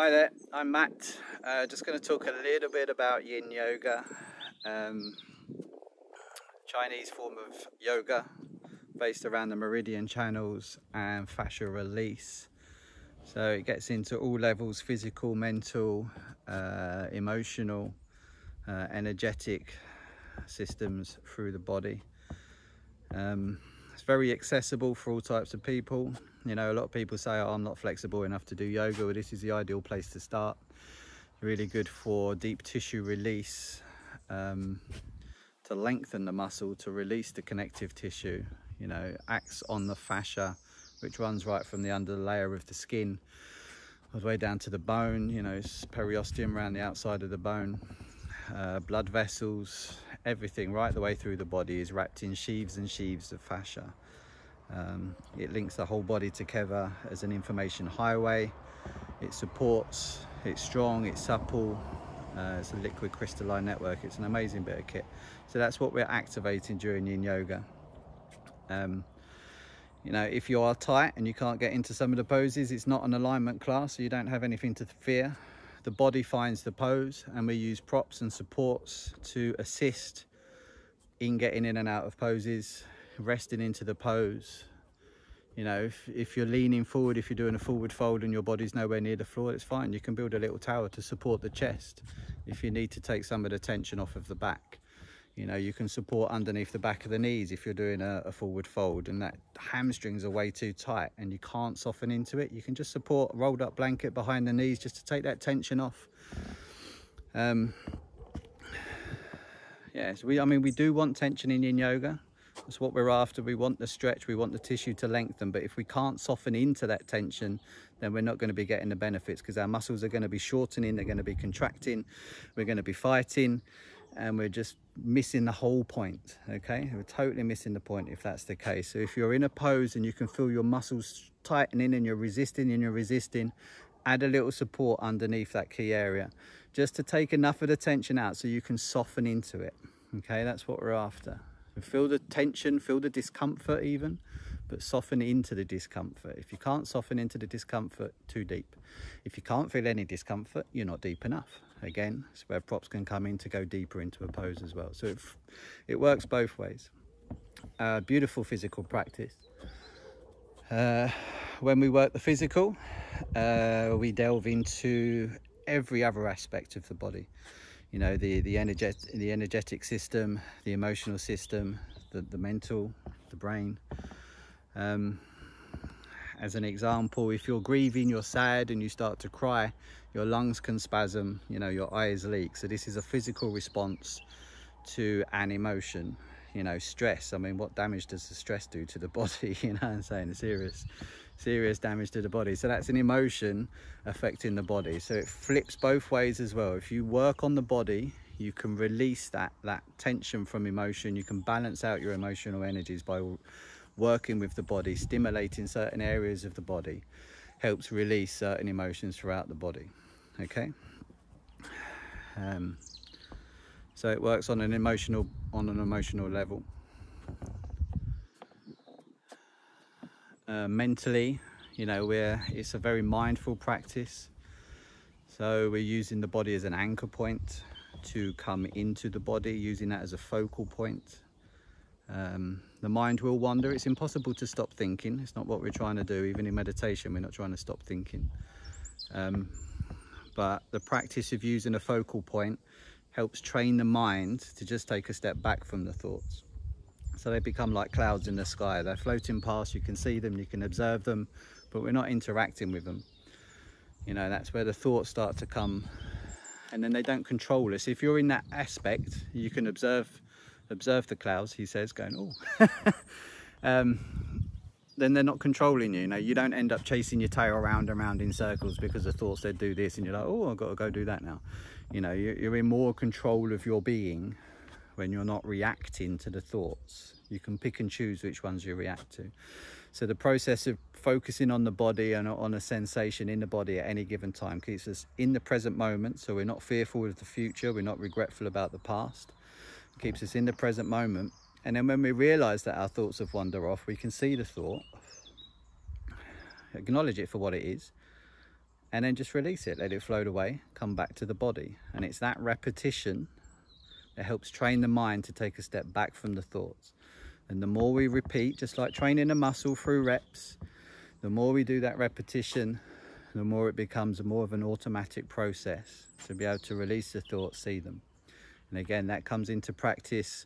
Hi there, I'm Matt. Just going to talk a little bit about Yin Yoga, Chinese form of yoga based around the meridian channels and fascia release. So it gets into all levels: physical, mental, emotional, energetic systems through the body. It's very accessible for all types of people. You know, a lot of people say, oh, I'm not flexible enough to do yoga. Well, this is the ideal place to start. Really good for deep tissue release, to lengthen the muscle, to release the connective tissue. You know, acts on the fascia, which runs right from the under layer of the skin all the way down to the bone. You know, it's periosteum around the outside of the bone. Blood vessels, everything right the way through the body is wrapped in sheaves and sheaves of fascia. It links the whole body together as an information highway. It supports, it's strong, it's supple, it's a liquid crystalline network. It's an amazing bit of kit. So that's what we're activating during Yin Yoga. You know, if you are tight and you can't get into some of the poses, it's not an alignment class, so you don't have anything to fear. The body finds the pose, and we use props and supports to assist in getting in and out of poses, resting into the pose. You know, if you're leaning forward, if you're doing a forward fold and your body's nowhere near the floor, it's fine. You can build a little tower to support the chest. If you need to take some of the tension off of the back, you know, you can support underneath the back of the knees if you're doing a forward fold and that hamstrings are way too tight and you can't soften into it. You can just support a rolled up blanket behind the knees just to take that tension off. Yes, I mean, we do want tension in Yin Yoga. That's what we're after. We want the stretch, we want the tissue to lengthen, but if we can't soften into that tension, then we're not going to be getting the benefits, because our muscles are going to be shortening, they're going to be contracting, we're going to be fighting, and we're just missing the whole point. Okay, we're totally missing the point if that's the case. So if you're in a pose and you can feel your muscles tightening and you're resisting, add a little support underneath that key area just to take enough of the tension out so you can soften into it. Okay, that's what we're after. So feel the tension, feel the discomfort even, but soften into the discomfort. If you can't soften into the discomfort, too deep. If you can't feel any discomfort, you're not deep enough. Again, it's where props can come in to go deeper into a pose as well. So it works both ways. Beautiful physical practice. When we work the physical, we delve into every other aspect of the body. You know, the energetic system, the emotional system, the mental, the brain. As an example, if you're grieving, you're sad and you start to cry, your lungs can spasm, you know, your eyes leak. So this is a physical response to an emotion. You know, stress, I mean, what damage does the stress do to the body? You know what I'm saying? Serious damage to the body. So that's an emotion affecting the body. So it flips both ways as well. If you work on the body, you can release that tension from emotion. You can balance out your emotional energies by working with the body, stimulating certain areas of the body, helps release certain emotions throughout the body. Okay. So it works on an emotional level. Mentally, you know, it's a very mindful practice. So we're using the body as an anchor point to come into the body, using that as a focal point. The mind will wander. It's impossible to stop thinking. It's not what we're trying to do. Even in meditation, we're not trying to stop thinking. But the practice of using a focal point helps train the mind to just take a step back from the thoughts. So they become like clouds in the sky. They're floating past, you can see them, you can observe them, but we're not interacting with them. You know, that's where the thoughts start to come, and then they don't control us. If you're in that aspect, you can observe the clouds, he says, going, oh. Then they're not controlling you. You know, you don't end up chasing your tail around and around in circles because the thoughts said do this and you're like, oh, I've got to go do that now. You know, you're in more control of your being when you're not reacting to the thoughts. You can pick and choose which ones you react to. So the process of focusing on the body and on a sensation in the body at any given time keeps us in the present moment. So we're not fearful of the future, we're not regretful about the past. It keeps us in the present moment. And then when we realize that our thoughts have wandered off, we can see the thought, acknowledge it for what it is, and then just release it, let it float away, come back to the body. And it's that repetition that helps train the mind to take a step back from the thoughts. And the more we repeat, just like training a muscle through reps, the more we do that repetition, the more it becomes more of an automatic process to be able to release the thoughts, see them. And again, that comes into practice.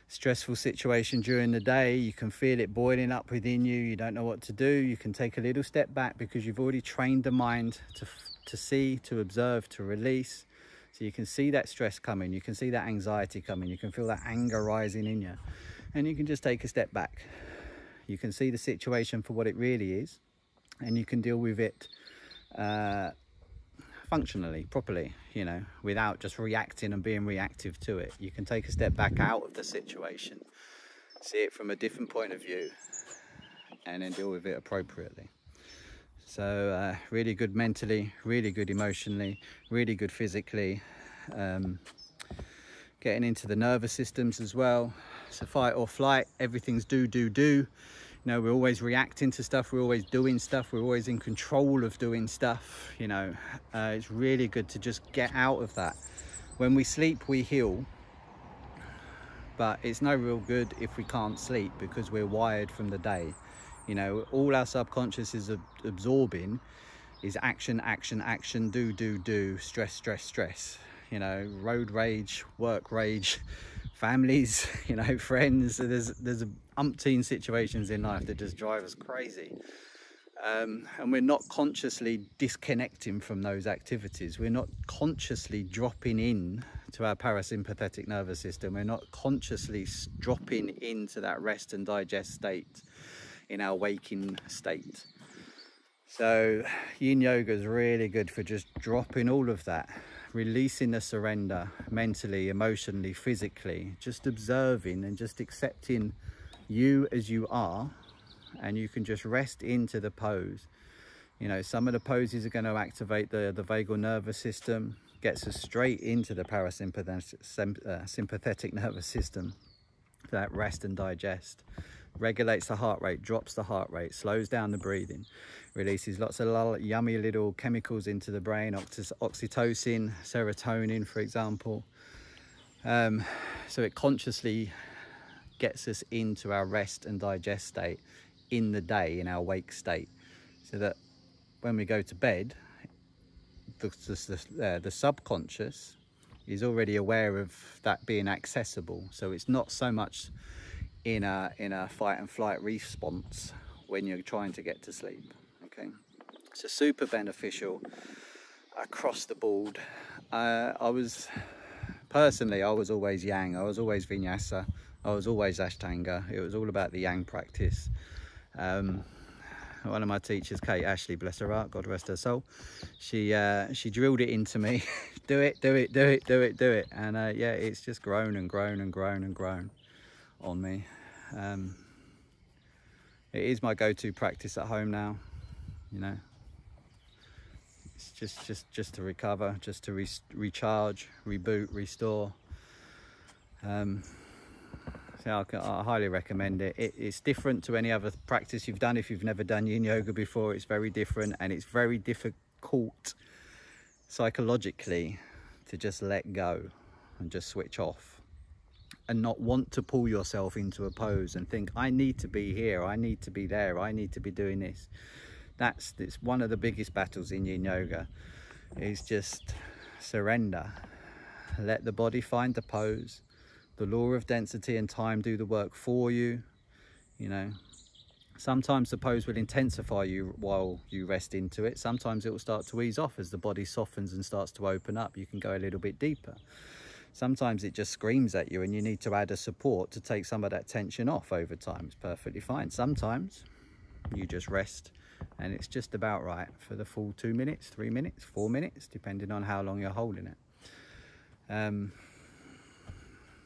Stressful situation during the day, you can feel it boiling up within you, you don't know what to do, you can take a little step back because you've already trained the mind to see, to observe, to release. So you can see that stress coming, you can see that anxiety coming, you can feel that anger rising in you, and you can just take a step back. You can see the situation for what it really is, and you can deal with it functionally, properly, you know, without just reacting and being reactive to it. You can take a step back out of the situation, see it from a different point of view, and then deal with it appropriately. So really good mentally, really good emotionally, really good physically. Getting into the nervous systems as well. So fight or flight, everything's do. You know, we're always reacting to stuff, we're always doing stuff, we're always in control of doing stuff, you know. It's really good to just get out of that. When we sleep, we heal, but it's no real good if we can't sleep because we're wired from the day. You know, all our subconscious is absorbing is action, do, stress. You know, road rage, work rage, families, you know, friends. There's umpteen situations in life that just drive us crazy. And we're not consciously disconnecting from those activities. We're not consciously dropping in to our parasympathetic nervous system. We're not consciously dropping into that rest and digest state in our waking state. So Yin Yoga is really good for just dropping all of that, releasing the surrender mentally, emotionally, physically, just observing and just accepting you as you are, and you can just rest into the pose. You know, some of the poses are going to activate the vagal nervous system, gets us straight into the parasympathetic nervous system, that rest and digest. Regulates the heart rate, drops the heart rate, slows down the breathing, releases lots of yummy little chemicals into the brain, oxytocin, serotonin, for example. So it consciously gets us into our rest and digest state in the day, in our wake state, so that when we go to bed, the subconscious is already aware of that being accessible. So it's not so much in a fight and flight response when you're trying to get to sleep. Okay, so super beneficial across the board. I was always yang, I was always vinyasa, I was always ashtanga. It was all about the yang practice. One of my teachers, Kate Ashley, bless her heart, God rest her soul, she drilled it into me. do it, and yeah, it's just grown on me. It is my go-to practice at home now, you know. It's just to recover, just to recharge, reboot, restore. So I highly recommend it. It's different to any other practice you've done. If you've never done Yin Yoga before, it's very different, and it's very difficult psychologically to just let go and just switch off and not want to pull yourself into a pose and think, I need to be here, I need to be there, I need to be doing this. It's one of the biggest battles in Yin Yoga, is just surrender. Let the body find the pose. The law of density and time do the work for you. You know, sometimes the pose will intensify you while you rest into it. Sometimes it will start to ease off as the body softens and starts to open up. You can go a little bit deeper. Sometimes it just screams at you and you need to add a support to take some of that tension off over time. It's perfectly fine. Sometimes you just rest and it's just about right for the full 2 minutes, 3 minutes, 4 minutes, depending on how long you're holding it.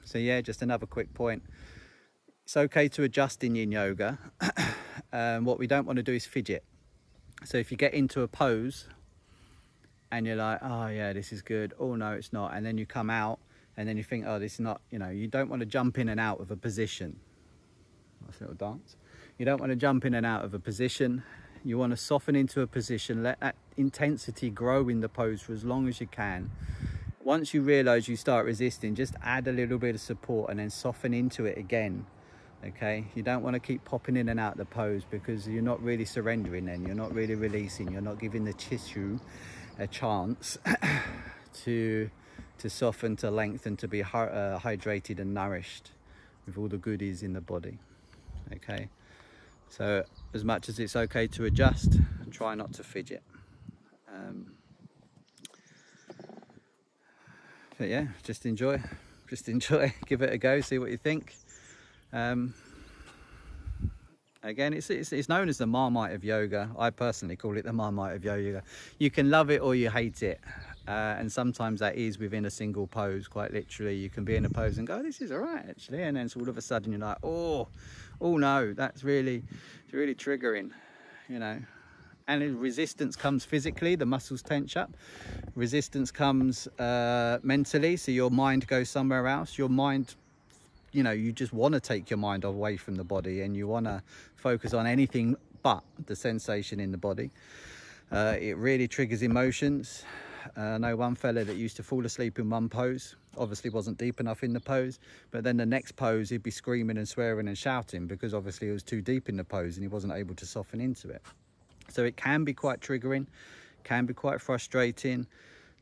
So yeah, just another quick point. It's okay to adjust in Yin Yoga. What we don't want to do is fidget. So if you get into a pose and you're like, oh yeah, this is good. Oh no, it's not. And then you come out and then you think, oh, this is not, you know, you don't want to jump in and out of a position. Nice little dance. You don't want to jump in and out of a position. You want to soften into a position, let that intensity grow in the pose for as long as you can. Once you realize you start resisting, just add a little bit of support and then soften into it again. Okay, you don't want to keep popping in and out the pose, because you're not really surrendering then, you're not really releasing, you're not giving the tissue a chance to soften, to lengthen, to be hydrated and nourished with all the goodies in the body. Okay, so as much as it's okay to adjust, try not to fidget. But yeah, just enjoy, give it a go, see what you think. Again, it's known as the Marmite of yoga. I personally call it the Marmite of yoga. You can love it or you hate it, and sometimes that is within a single pose. Quite literally, you can be in a pose and go, this is all right actually, and then all of a sudden you're like, oh no, it's really triggering, you know. And resistance comes physically, the muscles tense up. Resistance comes mentally, so your mind goes somewhere else. Your mind, you know, you just want to take your mind away from the body and you want to focus on anything but the sensation in the body. It really triggers emotions. I know one fella that used to fall asleep in one pose, obviously wasn't deep enough in the pose, but then the next pose he'd be screaming and swearing and shouting because obviously he was too deep in the pose and he wasn't able to soften into it. So it can be quite triggering, can be quite frustrating.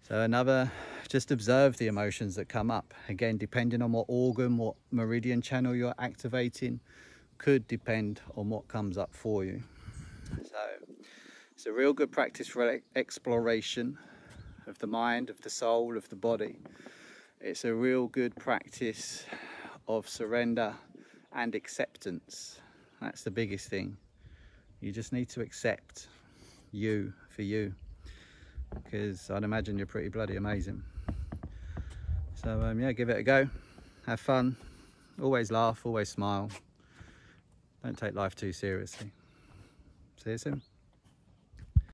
So just observe the emotions that come up. Again, depending on what organ, what meridian channel you're activating, could depend on what comes up for you. So it's a real good practice for exploration of the mind, of the soul, of the body. It's a real good practice of surrender and acceptance. That's the biggest thing. You just need to accept you for you, because I'd imagine you're pretty bloody amazing. So yeah, give it a go, have fun, always laugh, always smile, don't take life too seriously. See you soon.